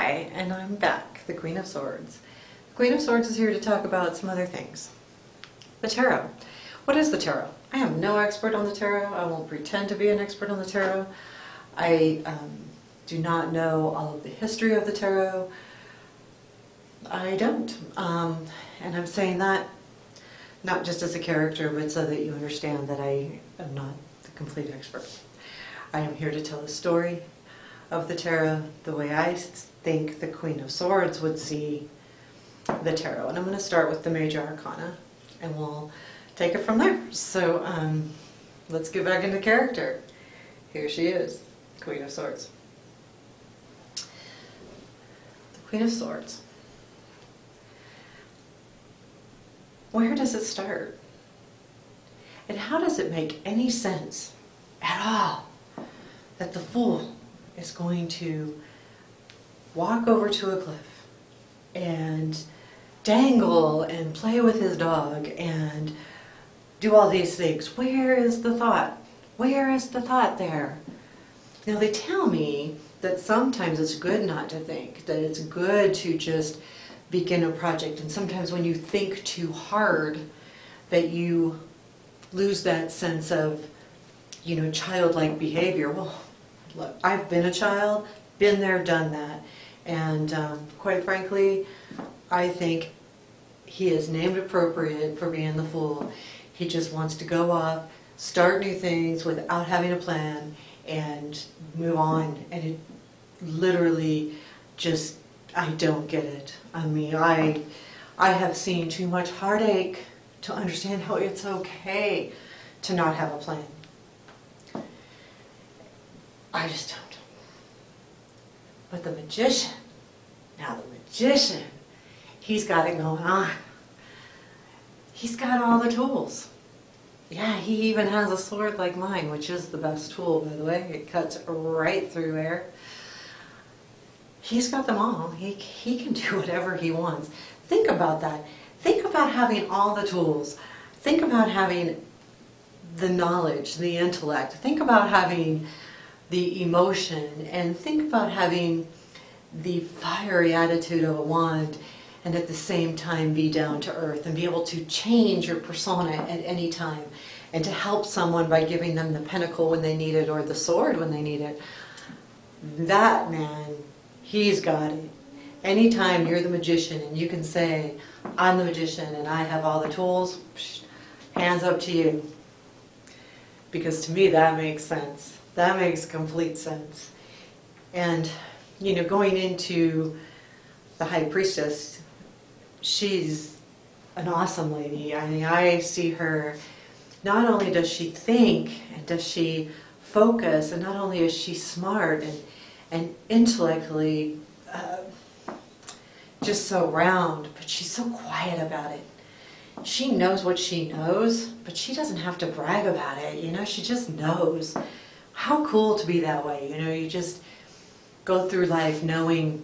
Hi, and I'm back, the Queen of Swords. The Queen of Swords is here to talk about some other things. The tarot. What is the tarot? I am no expert on the tarot. I won't pretend to be an expert on the tarot. I do not know all of the history of the tarot. I don't. And I'm saying that not just as a character, but so that you understand that I am not the complete expert. I am here to tell a story of the tarot the way I think the Queen of Swords would see the tarot. And I'm going to start with the Major Arcana, and we'll take it from there. So let's get back into character. Here she is, Queen of Swords. The Queen of Swords. Where does it start? And how does it make any sense at all that the Fool is going to walk over to a cliff and dangle and play with his dog and do all these things? Where is the thought? Where is the thought there? Now they tell me that sometimes it's good not to think, that it's good to just begin a project, and sometimes when you think too hard that you lose that sense of, you know, childlike behavior. Well, look, I've been a child, been there, done that, and quite frankly, I think he is named appropriate for being the Fool. He just wants to go off, start new things without having a plan, and move on. And it literally just, I don't get it. I mean, I have seen too much heartache to understand how it's okay to not have a plan. I just don't. But the magician, now the magician, he's got it going on. He's got all the tools. Yeah, he even has a sword like mine, which is the best tool, by the way. It cuts right through air. He's got them all. He can do whatever he wants. Think about that. Think about having all the tools. Think about having the knowledge, the intellect. Think about having the emotion, and think about having the fiery attitude of a wand, and at the same time be down to earth and be able to change your persona at any time, and to help someone by giving them the pentacle when they need it or the sword when they need it. That man, he's got it. Anytime you're the magician and you can say, I'm the magician and I have all the tools, hands up to you. Because to me that makes sense. That makes complete sense. And, you know, going into the High Priestess, she's an awesome lady. I mean, I see her, not only does she think and does she focus, and not only is she smart and intellectually just so round, but she's so quiet about it. She knows what she knows, but she doesn't have to brag about it, you know, she just knows. How cool to be that way, you know, you just go through life knowing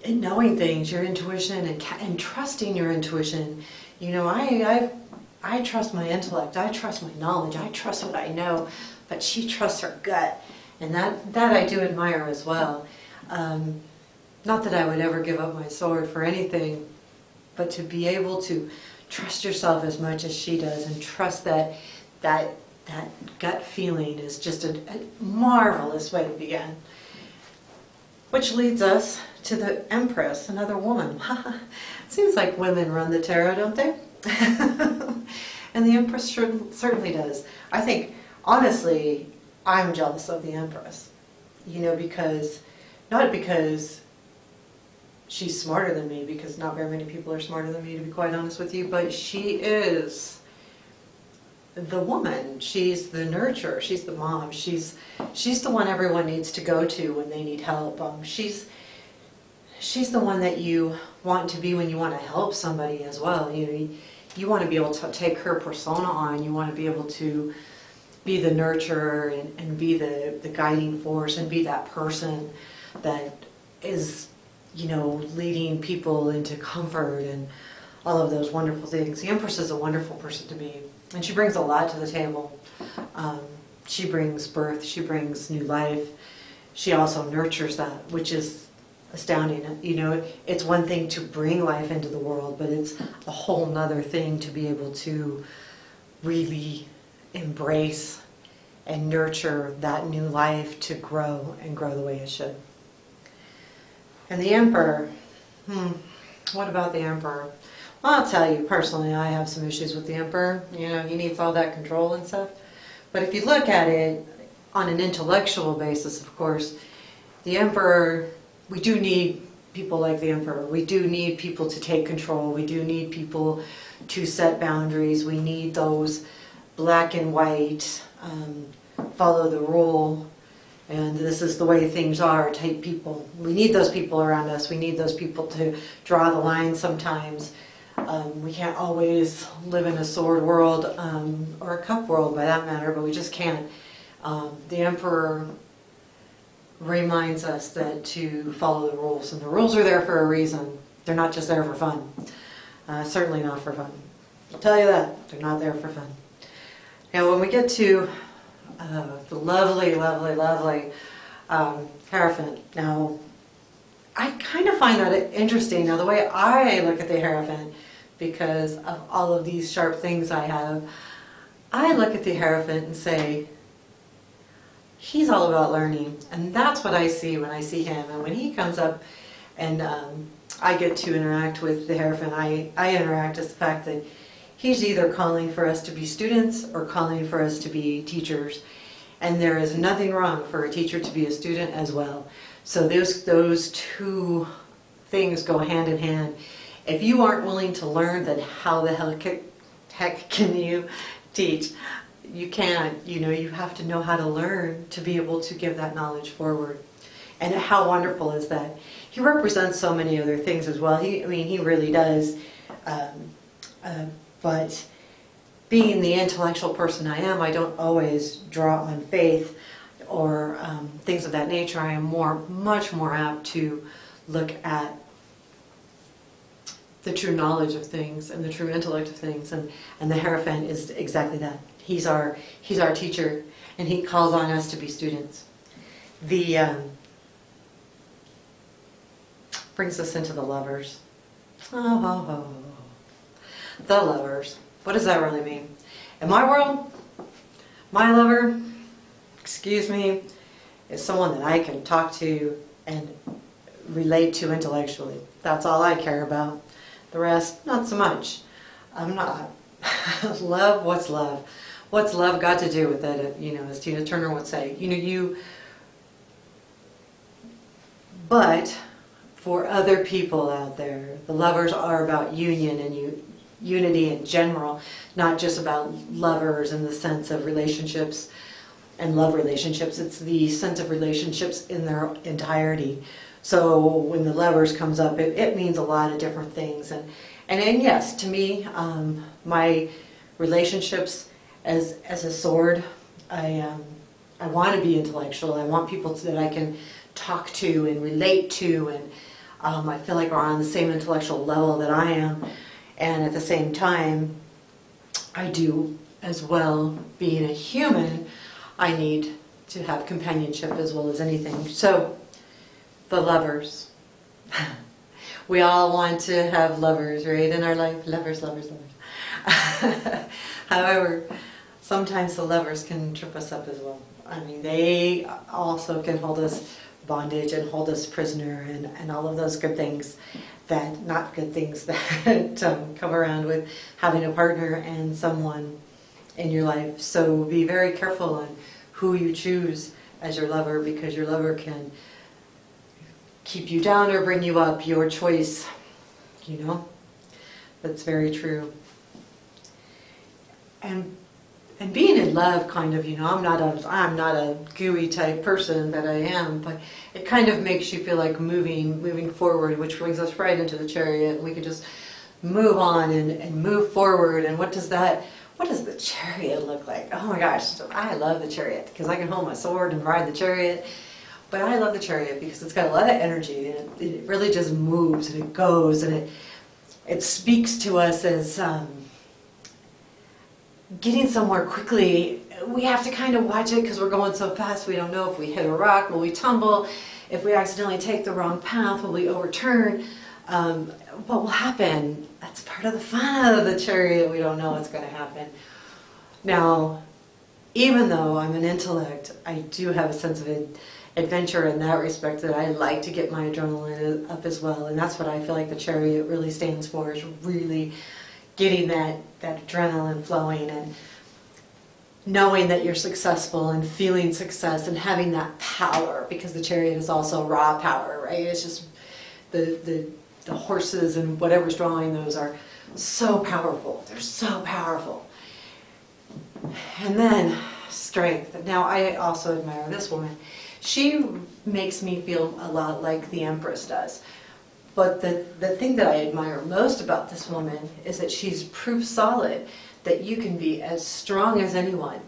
things, your intuition, and trusting your intuition. You know, I trust my intellect, I trust my knowledge, I trust what I know, but she trusts her gut, and that I do admire as well. Not that I would ever give up my sword for anything, but to be able to trust yourself as much as she does, and trust that gut feeling is just a marvelous way to begin. Which leads us to the Empress, another woman. Seems like women run the tarot, don't they? And the Empress certainly does. I think, honestly, I'm jealous of the Empress. You know, not because she's smarter than me, because not very many people are smarter than me, to be quite honest with you, but she is the woman. She's the nurturer. She's the mom. She's the one everyone needs to go to when they need help. She's the one that you want to be when you want to help somebody as well. You want to be able to take her persona on. You want to be able to be the nurturer and be the guiding force and be that person that is, you know, leading people into comfort and all of those wonderful things. The Empress is a wonderful person to be, and she brings a lot to the table. She brings birth, she brings new life, she also nurtures that, which is astounding. You know, it's one thing to bring life into the world, but it's a whole nother thing to be able to really embrace and nurture that new life to grow and grow the way it should. And the Emperor, what about the Emperor? Well, I'll tell you, personally, I have some issues with the Emperor. You know, he needs all that control and stuff. But if you look at it on an intellectual basis, of course, the Emperor, we do need people like the Emperor. We do need people to take control. We do need people to set boundaries. We need those black and white, follow the rule, and this is the way things are type people. We need those people around us. We need those people to draw the line sometimes. We can't always live in a sword world, or a cup world by that matter, but we just can't. The Emperor reminds us that to follow the rules, and the rules are there for a reason. They're not just there for fun. Certainly not for fun. I'll tell you that. They're not there for fun. Now when we get to the lovely, lovely, lovely Hierophant. Now, I kind of find that interesting. Now, the way I look at the Hierophant, because of all of these sharp things I have, I look at the Hierophant and say, he's all about learning. And that's what I see when I see him. And when he comes up and I get to interact with the Hierophant, I interact as the fact that he's either calling for us to be students or calling for us to be teachers. And there is nothing wrong for a teacher to be a student as well. So those two things go hand in hand. If you aren't willing to learn, then how the heck can you teach? You can't. You know, you have to know how to learn to be able to give that knowledge forward. And how wonderful is that? He represents so many other things as well. I mean, he really does. But being the intellectual person I am, I don't always draw on faith or things of that nature. I am much more apt to look at the true knowledge of things and the true intellect of things, and the Hierophant is exactly that. He's our teacher, and he calls on us to be students. The brings us into the Lovers. The Lovers. What does that really mean? In my world, my lover, excuse me, is someone that I can talk to and relate to intellectually. That's all I care about. The rest, not so much. I'm not. Love, what's love? What's love got to do with it? You know, as Tina Turner would say, but for other people out there, the Lovers are about union and unity in general, not just about lovers in the sense of relationships and love relationships. It's the sense of relationships in their entirety. So when the Lovers comes up, it means a lot of different things. And yes, to me, my relationships as a sword, I want to be intellectual. I want people that I can talk to and relate to, and I feel like we're on the same intellectual level that I am. And at the same time, I do as well, being a human, I need to have companionship as well as anything. So, the Lovers. We all want to have lovers, right, in our life. Lovers, lovers, lovers. However, sometimes the Lovers can trip us up as well. I mean, they also can hold us bondage and hold us prisoner and all of those good things that, not good things that come around with having a partner and someone in your life. So be very careful on who you choose as your lover, because your lover can keep you down or bring you up, your choice, That's very true. And being in love, kind of, I'm not a gooey type person that I am, but it kind of makes you feel like moving forward, which brings us right into the Chariot, and we can just move on and move forward. And what does the Chariot look like? Oh my gosh, I love the Chariot because I can hold my sword and ride the Chariot. But I love the Chariot because it's got a lot of energy, and it really just moves and it goes, and it speaks to us as getting somewhere quickly we have to kind of watch it because we're going so fast. We don't know if we hit a rock, will we tumble? If we accidentally take the wrong path, will we overturn? What will happen? That's part of the fun of the chariot. We don't know what's going to happen. Now, even though I'm an intellect, I do have a sense of adventure in that respect, that I like to get my adrenaline up as well. And that's what I feel like the chariot really stands for, is really getting that adrenaline flowing and knowing that you're successful and feeling success and having that power, because the chariot is also raw power, right? It's just the horses and whatever's drawing those are so powerful. They're so powerful. And then strength. Now, I also admire this woman. She makes me feel a lot like the Empress does. But the thing that I admire most about this woman is that she's proof solid that you can be as strong as anyone,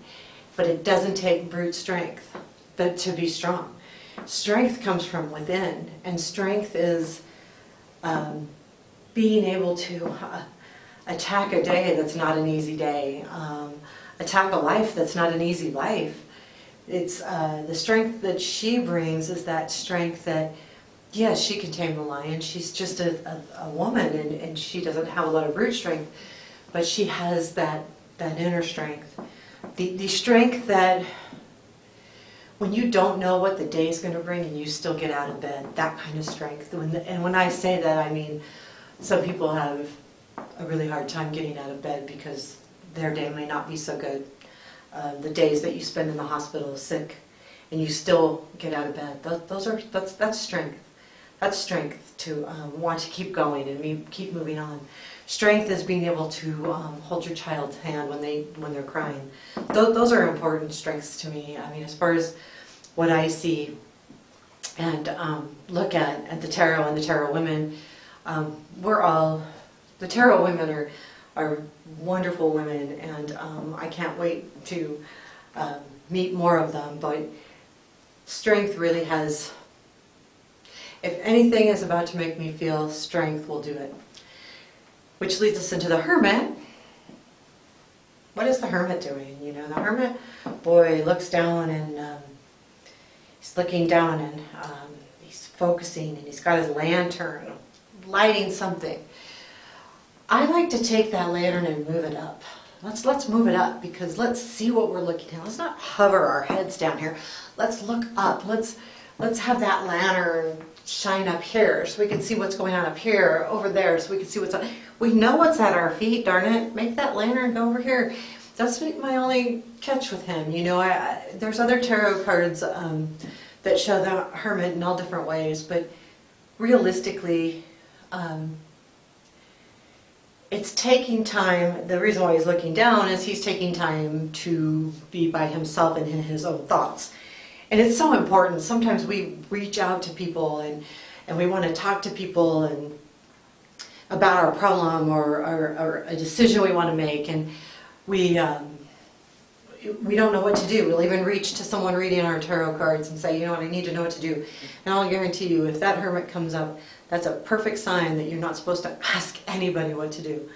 but it doesn't take brute strength to be strong. Strength comes from within, and strength is being able to attack a day that's not an easy day, attack a life that's not an easy life. It's the strength that she brings is that strength that, yes, she can tame the lion. She's just a woman, and she doesn't have a lot of brute strength, but she has that inner strength. The strength that when you don't know what the day is going to bring and you still get out of bed, that kind of strength. And when I say that, I mean some people have a really hard time getting out of bed because their day may not be so good. The days that you spend in the hospital sick and you still get out of bed, that's strength. That's strength to want to keep going and keep moving on. Strength is being able to hold your child's hand when they're crying. Those are important strengths to me. I mean, as far as what I see and look at the tarot and the tarot women, the tarot women are wonderful women, and I can't wait to meet more of them. But strength really has, if anything is about to make me feel, strength will do it. Which leads us into the Hermit. What is the Hermit doing? You know, the Hermit, boy, looks down and he's looking down and he's focusing, and he's got his lantern lighting something. I like to take that lantern and move it up. Let's move it up, because let's see what we're looking at. Let's not hover our heads down here. Let's look up. Let's have that lantern shine up here so we can see what's going on up here, over there, so we can see what's on. We know what's at our feet, darn it. Make that lantern go over here. That's my only catch with him. You know, there's other tarot cards that show the Hermit in all different ways, but realistically, it's taking time. The reason why he's looking down is he's taking time to be by himself and in his own thoughts. And it's so important. Sometimes we reach out to people and we want to talk to people and about our problem or a decision we want to make, and we don't know what to do. We'll even reach to someone reading our tarot cards and say, you know what, I need to know what to do. And I'll guarantee you, if that Hermit comes up, that's a perfect sign that you're not supposed to ask anybody what to do.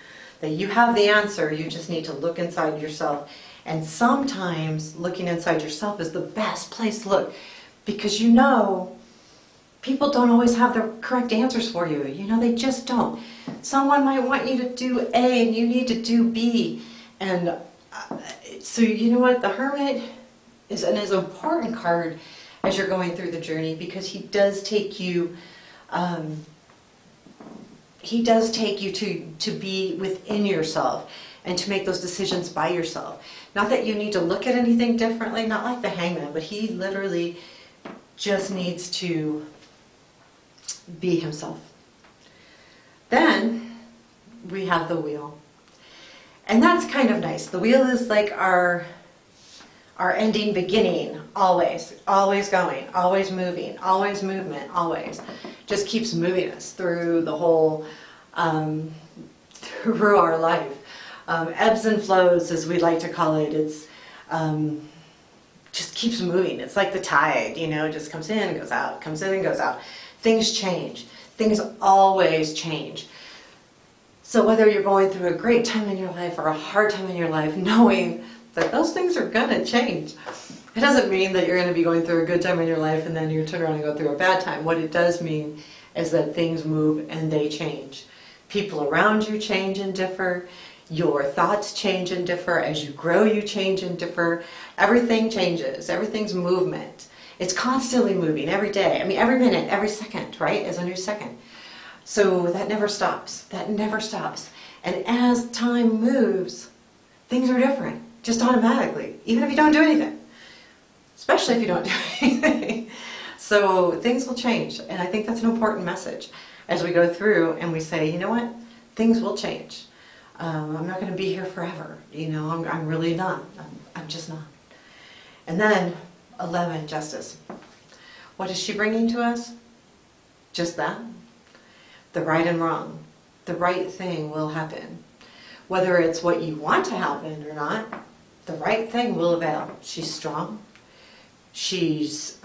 That you have the answer, you just need to look inside yourself. And sometimes looking inside yourself is the best place to look, because you know people don't always have the correct answers for you. You know, they just don't. Someone might want you to do A and you need to do B. And so you know what, the Hermit is an important card as you're going through the journey, because he does take you to be within yourself and to make those decisions by yourself. Not that you need to look at anything differently, not like the Hangman, but he literally just needs to be himself. Then we have the Wheel. And that's kind of nice. The Wheel is like our ending beginning, always going, always moving, always movement, always. Just keeps moving us through the whole, through our life. Ebbs and flows, as we like to call it. It's just keeps moving. It's like the tide, you know, just comes in and goes out, comes in and goes out. Things change. Things always change. So whether you're going through a great time in your life or a hard time in your life, knowing that those things are gonna change. It doesn't mean that you're gonna be going through a good time in your life and then you turn around and go through a bad time. What it does mean is that things move and they change. People around you change and differ. Your thoughts change and differ. As you grow, you change and differ. Everything changes. Everything's movement. It's constantly moving every day. I mean, every minute, every second, right, is a new second. So that never stops. That never stops. And as time moves, things are different, just automatically, even if you don't do anything. Especially if you don't do anything. So things will change. And I think that's an important message as we go through and we say, you know what, things will change. I'm not going to be here forever. You know, I'm really not. I'm just not. And then 11, justice. What is she bringing to us? Just that. The right and wrong. The right thing will happen. Whether it's what you want to happen or not, the right thing will avail. She's strong. She's,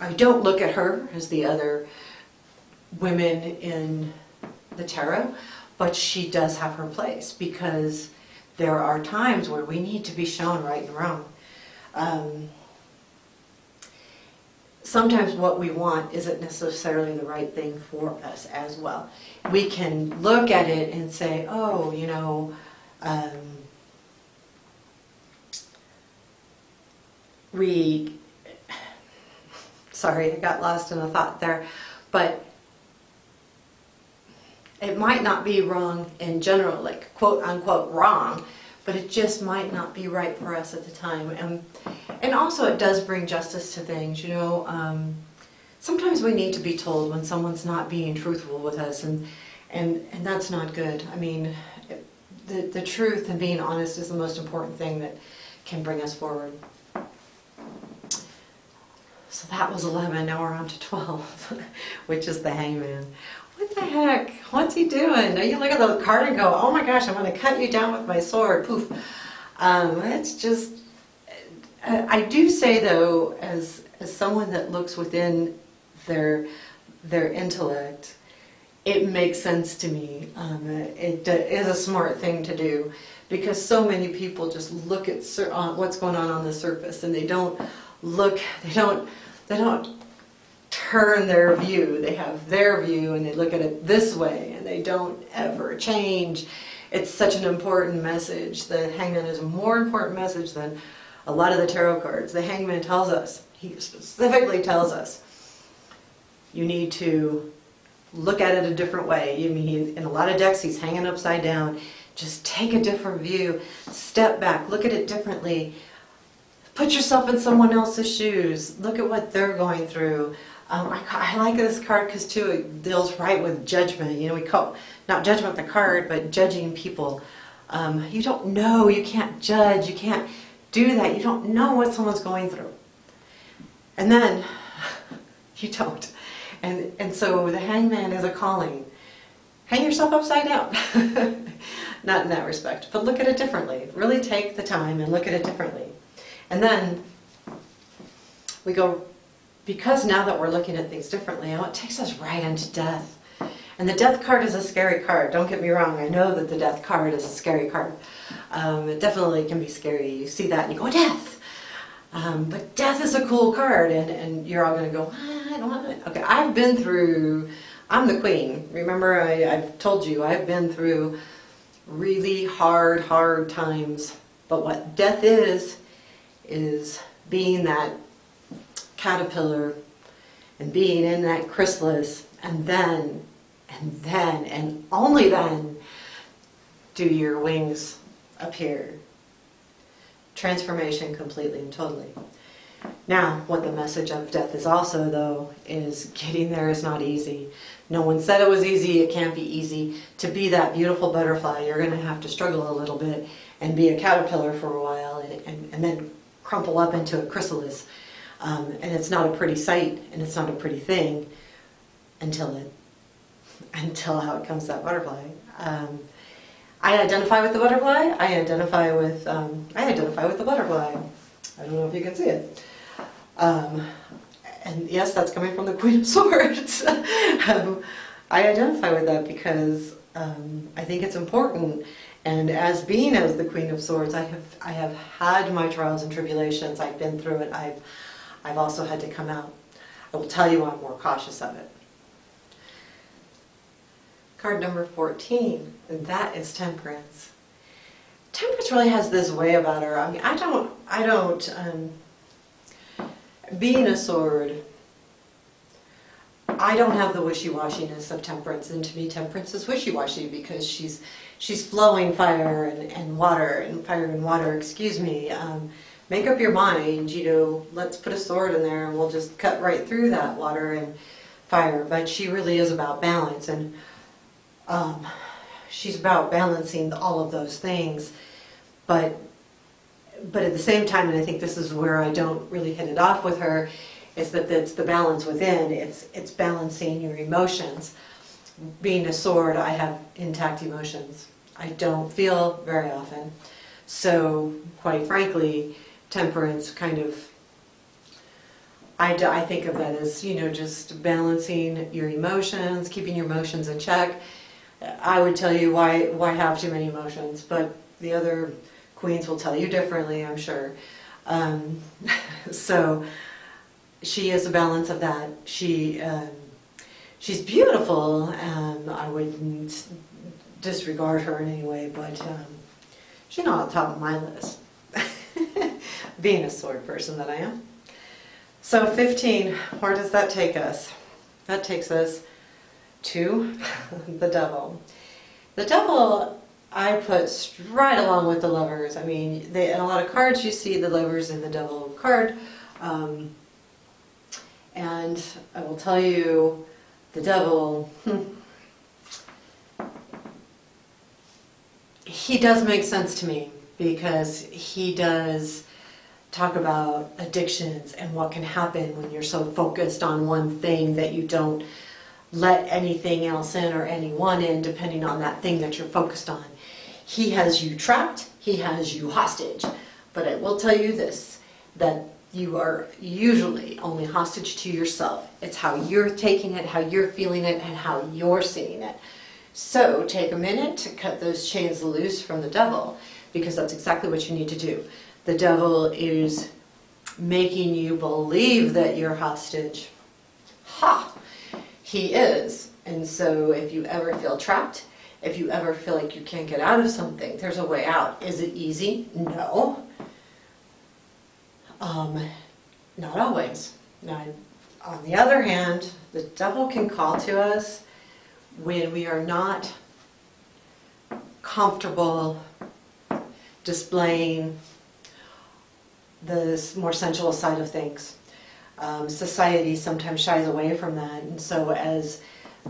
I don't look at her as the other women in the tarot, but she does have her place because there are times where we need to be shown right and wrong. Sometimes what we want isn't necessarily the right thing for us as well. We can look at it and say, oh, you know, sorry, I got lost in a thought there, but it might not be wrong in general, like quote unquote wrong, but it just might not be right for us at the time. And also it does bring justice to things, you know. Sometimes we need to be told when someone's not being truthful with us, and that's not good. I mean, the truth and being honest is the most important thing that can bring us forward. So that was 11, now we're on to 12, which is the Hangman. What the heck? What's he doing? Now you look at the card and go, oh my gosh, I'm going to cut you down with my sword. Poof. It's just, I do say though, as someone that looks within their intellect, it makes sense to me. It is a smart thing to do because so many people just look at what's going on the surface and they don't look, they don't turn their view. They have their view and they look at it this way and they don't ever change. It's such an important message. The Hangman is a more important message than a lot of the tarot cards. The Hangman tells us, he specifically tells us, you need to look at it a different way. You mean, in a lot of decks he's hanging upside down. Just take a different view, step back, look at it differently. Put yourself in someone else's shoes. Look at what they're going through. I like this card because too it deals right with judgment. You know, we call not judgment the card, but judging people. You don't know. You can't judge. You can't do that. You don't know what someone's going through. And then you don't. And so the Hangman is a calling. Hang yourself upside down. Not in that respect, but look at it differently. Really take the time and look at it differently. And then we go, because now that we're looking at things differently, it takes us right into death. And the death card is a scary card. Don't get me wrong. I know that the death card is a scary card. It definitely can be scary. You see that and you go, death! But death is a cool card. And you're all going to go, I don't want it. Okay, I've been through, I'm the queen. Remember, I've told you, I've been through really hard times. But what death is being that caterpillar and being in that chrysalis, and then and only then do your wings appear. Transformation completely and totally. Now, what the message of death is also, though, is getting there is not easy. No one said it was easy. It can't be easy. To be that beautiful butterfly, you're going to have to struggle a little bit and be a caterpillar for a while and then crumple up into a chrysalis. And it's not a pretty sight, and it's not a pretty thing until out comes that butterfly. I identify with the butterfly. I identify with the butterfly. I don't know if you can see it. And yes, that's coming from the Queen of Swords. I identify with that because I think it's important. And as being as the Queen of Swords, I have had my trials and tribulations. I've been through it. I've also had to come out. I will tell you I'm more cautious of it. Card number 14, and that is Temperance. Temperance really has this way about her. I mean, being a sword, I don't have the wishy-washiness of Temperance, and to me Temperance is wishy-washy because she's flowing fire and water, and fire and water, excuse me. Make up your mind, let's put a sword in there and we'll just cut right through that water and fire. But she really is about balance, and she's about balancing all of those things. But at the same time, and I think this is where I don't really hit it off with her, is that it's the balance within. It's balancing your emotions. Being a sword, I have intact emotions. I don't feel very often. So, quite frankly, Temperance kind of, I think of that as, just balancing your emotions, keeping your emotions in check. I would tell you why have too many emotions, but the other queens will tell you differently, I'm sure. So she is a balance of that. She's beautiful. I wouldn't disregard her in any way, but she's not on top of my list. Being a sword person that I am. So 15, where does that take us? That takes us to the Devil. The Devil I put right along with the Lovers. I mean, in a lot of cards you see the Lovers and the Devil card. And I will tell you, the Devil, he does make sense to me, because he does talk about addictions and what can happen when you're so focused on one thing that you don't let anything else in or anyone in, depending on that thing that you're focused on. He has you trapped, he has you hostage. But I will tell you this, that you are usually only hostage to yourself. It's how you're taking it, how you're feeling it, and how you're seeing it. So take a minute to cut those chains loose from the Devil, because that's exactly what you need to do. The Devil is making you believe that you're hostage. Ha! He is. And so if you ever feel trapped, if you ever feel like you can't get out of something, there's a way out. Is it easy? No. Not always. Now, on the other hand, the Devil can call to us when we are not comfortable displaying the more sensual side of things. Society sometimes shies away from that, and so as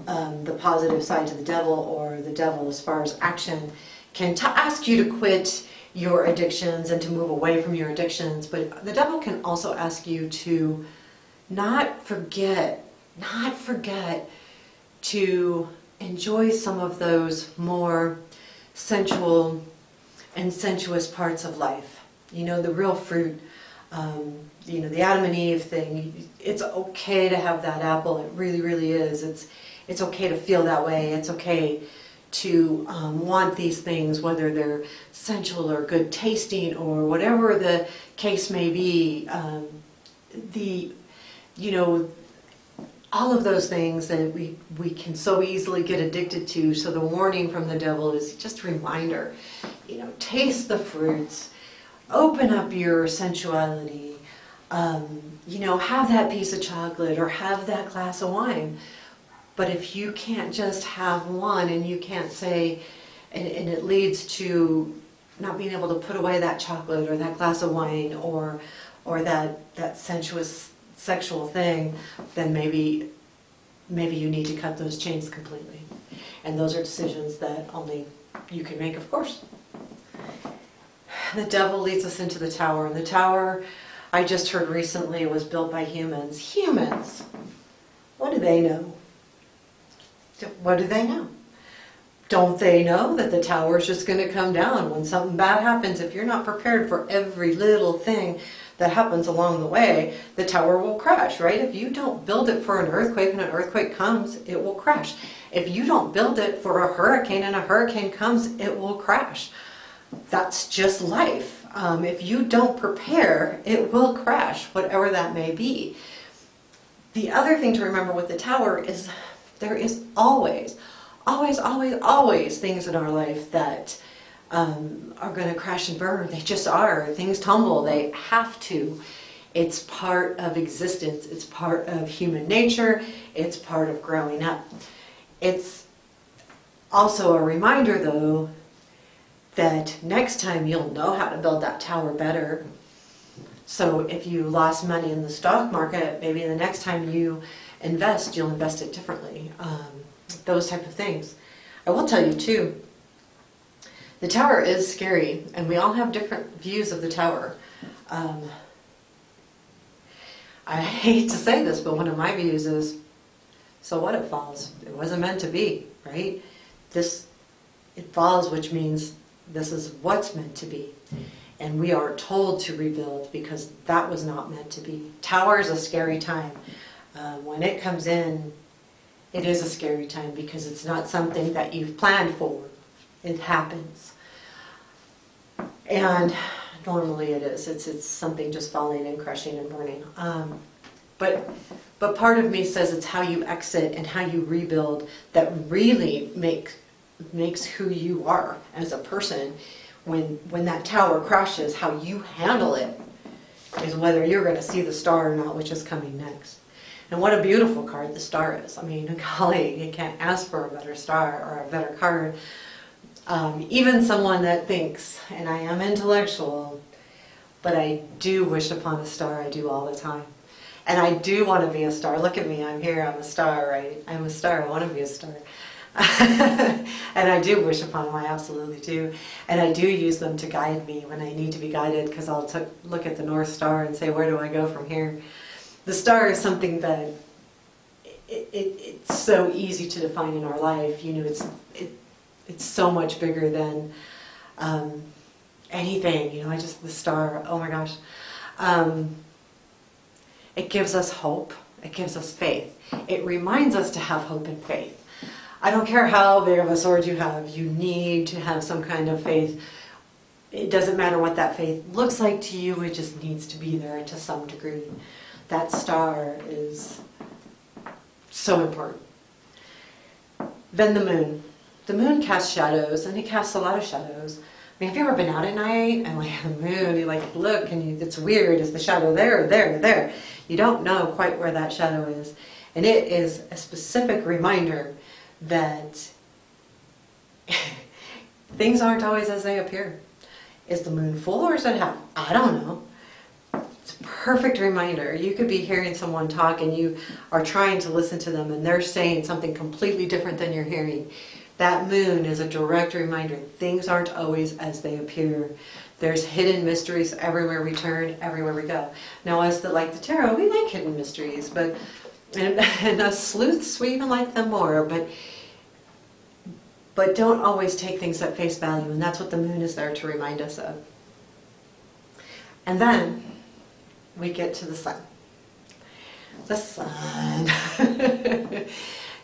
the positive side to the Devil, or the Devil as far as action, can ask you to quit your addictions and to move away from your addictions, but the Devil can also ask you to not forget to enjoy some of those more sensual and sensuous parts of life. The real fruit, the Adam and Eve thing. It's okay to have that apple. It really, really is. It's okay to feel that way. It's okay to want these things, whether they're sensual or good tasting or whatever the case may be. All of those things that we can so easily get addicted to. So the warning from the Devil is just a reminder, taste the fruits, open up your sensuality, have that piece of chocolate or have that glass of wine. But if you can't just have one, and you can't say, and it leads to not being able to put away that chocolate or that glass of wine or that sensuous sexual thing, then maybe you need to cut those chains completely. And those are decisions that only you can make, of course. The Devil leads us into the Tower, and the Tower, I just heard recently, was built by humans. Humans! What do they know? What do they know? Don't they know that the tower is just going to come down when something bad happens? If you're not prepared for every little thing that happens along the way, the tower will crash, right? If you don't build it for an earthquake and an earthquake comes, it will crash. If you don't build it for a hurricane and a hurricane comes, it will crash. That's just life. If you don't prepare, it will crash, whatever that may be. The other thing to remember with the tower is there is always things in our life that are going to crash and burn. They just are. Things tumble. They have to. It's part of existence. It's part of human nature. It's part of growing up. It's also a reminder, though, that next time you'll know how to build that tower better. So if you lost money in the stock market, maybe the next time you invest, you'll invest it differently. Those type of things. I will tell you too, the tower is scary, and we all have different views of the tower. I hate to say this, but one of my views is, so what, it falls? It wasn't meant to be, right? It falls, which means this is what's meant to be. And we are told to rebuild because that was not meant to be. Tower is a scary time. When it comes in, it is a scary time because it's not something that you've planned for. It happens. And normally it is. It's something just falling and crushing and burning. But part of me says it's how you exit and how you rebuild that really makes who you are as a person. When that tower crashes, how you handle it is whether you're going to see the star or not, which is coming next. And what a beautiful card the star is. I mean, golly, you can't ask for a better star or a better card. Even someone that thinks, and I am intellectual, but I do wish upon a star. I do all the time. And I do want to be a star. Look at me, I'm here, I'm a star, right? I'm a star, I want to be a star. And I do wish upon them, I absolutely do. And I do use them to guide me when I need to be guided, because I'll look at the North Star and say, where do I go from here? The star is something that it's so easy to define in our life. You know, it's so much bigger than anything. You know, the star, oh my gosh. It gives us hope. It gives us faith. It reminds us to have hope and faith. I don't care how big of a sword you have, you need to have some kind of faith. It doesn't matter what that faith looks like to you, it just needs to be there to some degree. That star is so important. Then the moon. The moon casts shadows, and it casts a lot of shadows. I mean, have you ever been out at night and like the moon, you like look and it's weird, is the shadow there or there or there? You don't know quite where that shadow is. And it is a specific reminder that things aren't always as they appear. Is the moon full or is it half? I don't know. It's a perfect reminder. You could be hearing someone talk and you are trying to listen to them and they're saying something completely different than you're hearing. That moon is a direct reminder. Things aren't always as they appear. There's hidden mysteries everywhere we turn, everywhere we go. Now, like the tarot, we like hidden mysteries, and us sleuths, we even like them more, but don't always take things at face value, and that's what the moon is there to remind us of. And then we get to the sun. The sun.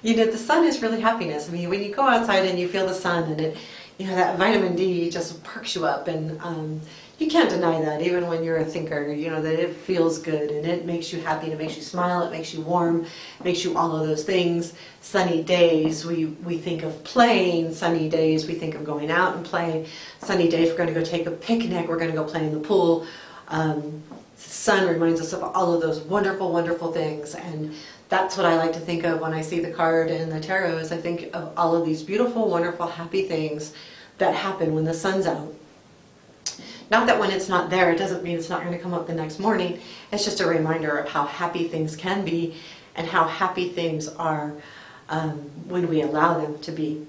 You know, the sun is really happiness. I mean, when you go outside and you feel the sun and it, you know, that vitamin D just perks you up, and you can't deny that, even when you're a thinker, you know, that it feels good and it makes you happy and it makes you smile, it makes you warm, it makes you all of those things. Sunny days, we think of playing. Sunny days, we think of going out and playing. Sunny days, we're going to go take a picnic, we're going to go play in the pool. Sun reminds us of all of those wonderful, wonderful things, and that's what I like to think of when I see the card in the tarot, is I think of all of these beautiful, wonderful, happy things that happen when the sun's out. Not that when it's not there, it doesn't mean it's not going to come up the next morning. It's just a reminder of how happy things can be and how happy things are when we allow them to be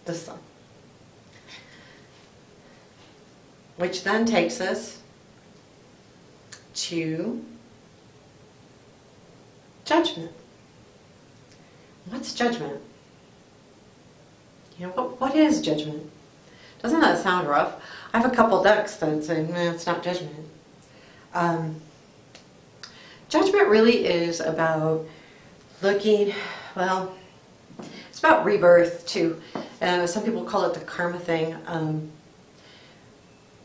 the sun. Which then takes us to judgment. What's judgment? You know, what is judgment? Doesn't that sound rough? I have a couple decks that say, it's not judgment. Um, Judgment really is about looking, well, it's about rebirth too. Some people call it the karma thing.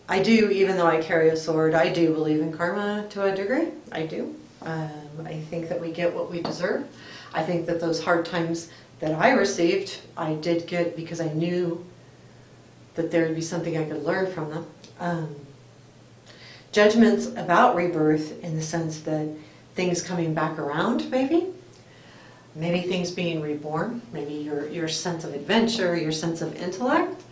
I do, even though I carry a sword, I do believe in karma to a degree. I do. I think that we get what we deserve. I think that those hard times that I received, I did get because I knew that there would be something I could learn from them. Judgment's about rebirth in the sense that things coming back around, maybe. Maybe things being reborn. Maybe your sense of adventure, your sense of intellect.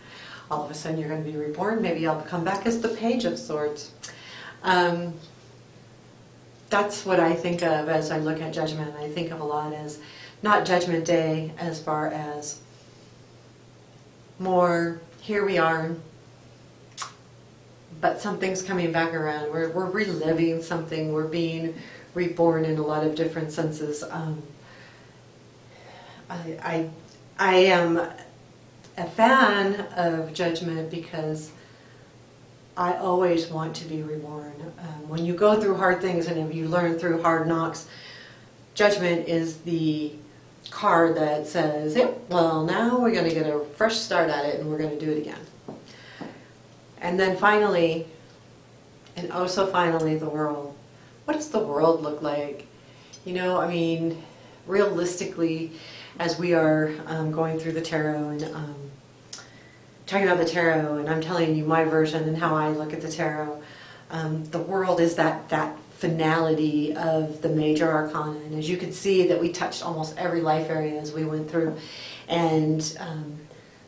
All of a sudden you're going to be reborn. Maybe I'll come back as the Page of Swords. That's what I think of as I look at Judgment. I think of a lot as not Judgment Day as far as more, here we are, but something's coming back around. We're reliving something. We're being reborn in a lot of different senses. I am a fan of Judgment because I always want to be reborn. When you go through hard things and if you learn through hard knocks, Judgment is the card that says, yep, well, now we're going to get a fresh start at it and we're going to do it again. And then finally, and oh so finally, the world. What does the world look like? You know, I mean, realistically, as we are going through the tarot and talking about the tarot, and I'm telling you my version and how I look at the tarot, the world is that finality of the Major Arcana. And as you can see, that we touched almost every life area as we went through. And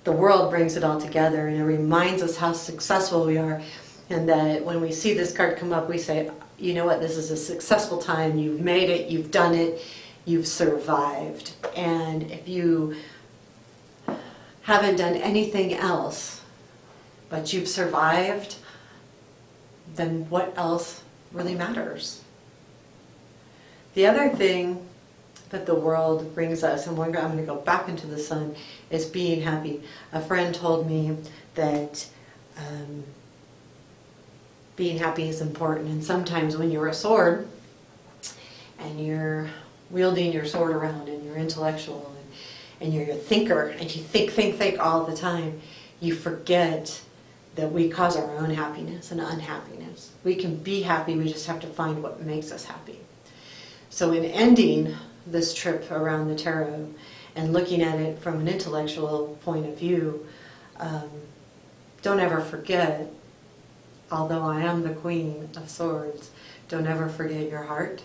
the world brings it all together, and it reminds us how successful we are. And that when we see this card come up, we say, you know what, this is a successful time. You've made it, you've done it, you've survived. And if you haven't done anything else, but you've survived, then what else really matters? The other thing that the world brings us, and I'm going to go back into the sun, is being happy. A friend told me that being happy is important, and sometimes when you're a sword and you're wielding your sword around and you're intellectual and you're a thinker and you think all the time, you forget that we cause our own happiness and unhappiness. We can be happy, we just have to find what makes us happy. So in ending this trip around the tarot and looking at it from an intellectual point of view, don't ever forget, although I am the Queen of Swords, don't ever forget your heart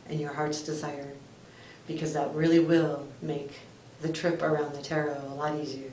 and your heart's desire, because that really will make the trip around the tarot a lot easier.